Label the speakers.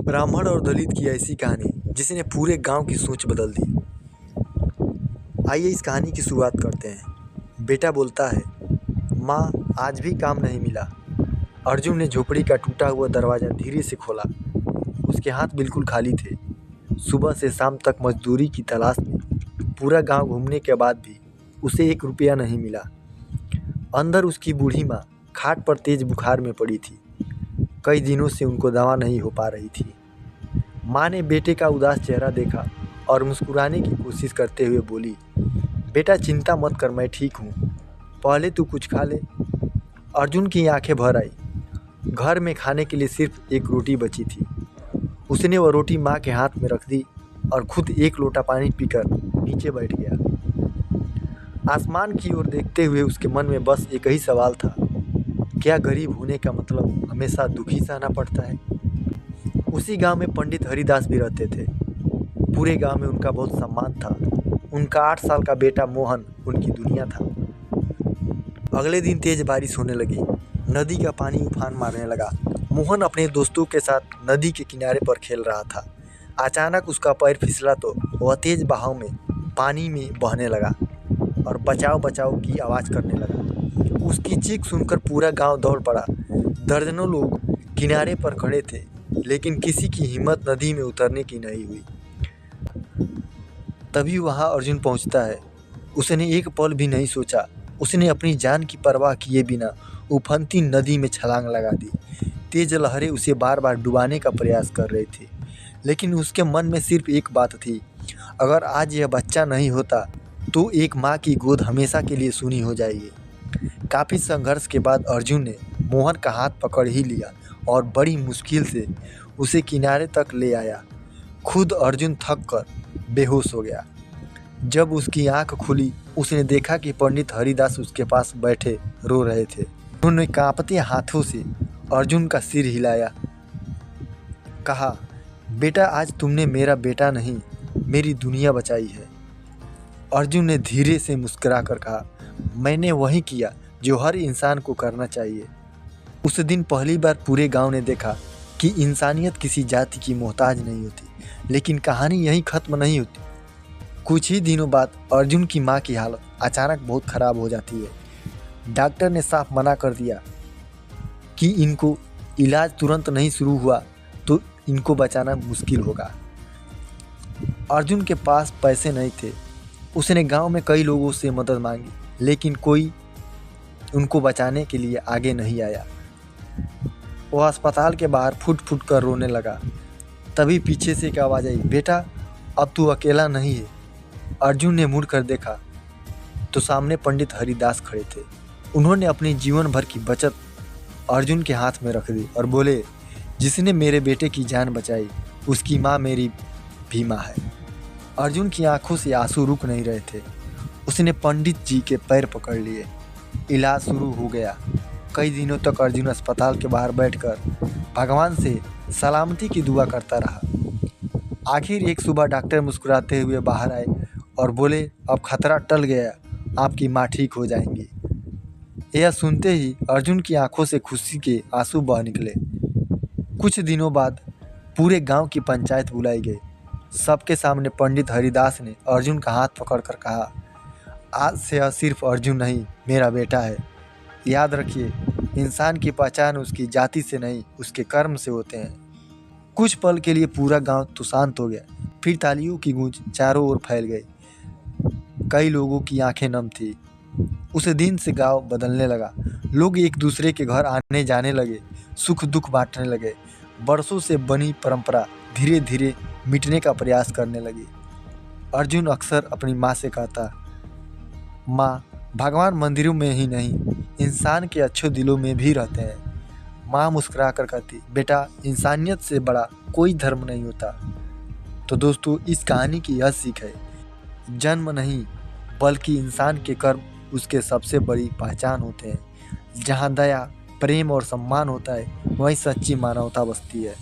Speaker 1: ब्राह्मण और दलित की ऐसी कहानी जिसने पूरे गांव की सोच बदल दी। आइए इस कहानी की शुरुआत करते हैं। बेटा बोलता है, माँ आज भी काम नहीं मिला। अर्जुन ने झोपड़ी का टूटा हुआ दरवाज़ा धीरे से खोला। उसके हाथ बिल्कुल खाली थे। सुबह से शाम तक मजदूरी की तलाश में पूरा गांव घूमने के बाद भी उसे 1 रुपया नहीं मिला। अंदर उसकी बूढ़ी माँ खाट पर तेज बुखार में पड़ी थी। कई दिनों से उनको दवा नहीं हो पा रही थी। माँ ने बेटे का उदास चेहरा देखा और मुस्कुराने की कोशिश करते हुए बोली, बेटा चिंता मत कर, मैं ठीक हूँ, पहले तू कुछ खा ले। अर्जुन की आंखें भर आई। घर में खाने के लिए सिर्फ 1 रोटी बची थी। उसने वह रोटी माँ के हाथ में रख दी और खुद 1 लोटा पानी पीकर नीचे बैठ गया। आसमान की ओर देखते हुए उसके मन में बस एक ही सवाल था, क्या गरीब होने का मतलब हमेशा दुखी सहना पड़ता है? उसी गांव में पंडित हरिदास भी रहते थे। पूरे गांव में उनका बहुत सम्मान था। उनका 8 साल का बेटा मोहन उनकी दुनिया था। अगले दिन तेज बारिश होने लगी। नदी का पानी उफान मारने लगा। मोहन अपने दोस्तों के साथ नदी के किनारे पर खेल रहा था। अचानक उसका पैर फिसला तो वह तेज बहाव में पानी में बहने लगा और बचाओ बचाओ की आवाज़ करने लगा। उसकी चीख सुनकर पूरा गांव दौड़ पड़ा। दर्जनों लोग किनारे पर खड़े थे, लेकिन किसी की हिम्मत नदी में उतरने की नहीं हुई। तभी वहां अर्जुन पहुंचता है। उसने एक पल भी नहीं सोचा। उसने अपनी जान की परवाह किए बिना उफनती नदी में छलांग लगा दी। तेज लहरें उसे बार बार डुबाने का प्रयास कर रही थी, लेकिन उसके मन में सिर्फ एक बात थी, अगर आज यह बच्चा नहीं होता तो एक माँ की गोद हमेशा के लिए सूनी हो जाएगी। काफ़ी संघर्ष के बाद अर्जुन ने मोहन का हाथ पकड़ ही लिया और बड़ी मुश्किल से उसे किनारे तक ले आया। खुद अर्जुन थक कर बेहोश हो गया। जब उसकी आंख खुली, उसने देखा कि पंडित हरिदास उसके पास बैठे रो रहे थे। उन्होंने कांपते हाथों से अर्जुन का सिर हिलाया, कहा, बेटा आज तुमने मेरा बेटा नहीं, मेरी दुनिया बचाई है। अर्जुन ने धीरे से मुस्कुरा कर कहा, मैंने वही किया जो हर इंसान को करना चाहिए। उस दिन पहली बार पूरे गांव ने देखा कि इंसानियत किसी जाति की मोहताज नहीं होती। लेकिन कहानी यहीं ख़त्म नहीं होती। कुछ ही दिनों बाद अर्जुन की माँ की हालत अचानक बहुत ख़राब हो जाती है। डॉक्टर ने साफ मना कर दिया कि इनको इलाज तुरंत नहीं शुरू हुआ तो इनको बचाना मुश्किल होगा। अर्जुन के पास पैसे नहीं थे। उसने गांव में कई लोगों से मदद मांगी, लेकिन कोई उनको बचाने के लिए आगे नहीं आया। वह अस्पताल के बाहर फुट फुट कर रोने लगा। तभी पीछे से एक आवाज़ आई, बेटा अब तू अकेला नहीं है। अर्जुन ने मुड़ कर देखा तो सामने पंडित हरिदास खड़े थे। उन्होंने अपनी जीवन भर की बचत अर्जुन के हाथ में रख दी और बोले, जिसने मेरे बेटे की जान बचाई उसकी माँ मेरी भी माँ है। अर्जुन की आंखों से आंसू रुक नहीं रहे थे। उसने पंडित जी के पैर पकड़ लिए। इलाज शुरू हो गया। कई दिनों तक अर्जुन अस्पताल के बाहर बैठकर भगवान से सलामती की दुआ करता रहा। आखिर एक सुबह डॉक्टर मुस्कुराते हुए बाहर आए और बोले, अब खतरा टल गया, आपकी माँ ठीक हो जाएंगी। यह सुनते ही अर्जुन की आंखों से खुशी के आंसू बह निकले। कुछ दिनों बाद पूरे गांव की पंचायत बुलाई गई। सबके सामने पंडित हरिदास ने अर्जुन का हाथ पकड़कर कहा, आज से यह सिर्फ अर्जुन नहीं, मेरा बेटा है। याद रखिए, इंसान की पहचान उसकी जाति से नहीं, उसके कर्म से होते हैं। कुछ पल के लिए पूरा गांव तो शांत हो गया। फिर तालियों की गूंज चारों ओर फैल गई। कई लोगों की आंखें नम थी। उस दिन से गांव बदलने लगा। लोग एक दूसरे के घर आने जाने लगे, सुख दुख बांटने लगे। बरसों से बनी परंपरा धीरे धीरे मिटने का प्रयास करने लगी। अर्जुन अक्सर अपनी माँ से कहता, माँ भगवान मंदिरों में ही नहीं, इंसान के अच्छे दिलों में भी रहते हैं। माँ मुस्कुरा कर कहती, बेटा इंसानियत से बड़ा कोई धर्म नहीं होता। तो दोस्तों, इस कहानी की यह सीख है, जन्म नहीं बल्कि इंसान के कर्म उसके सबसे बड़ी पहचान होते हैं। जहाँ दया, प्रेम और सम्मान होता है, वहीं सच्ची मानवता बसती है।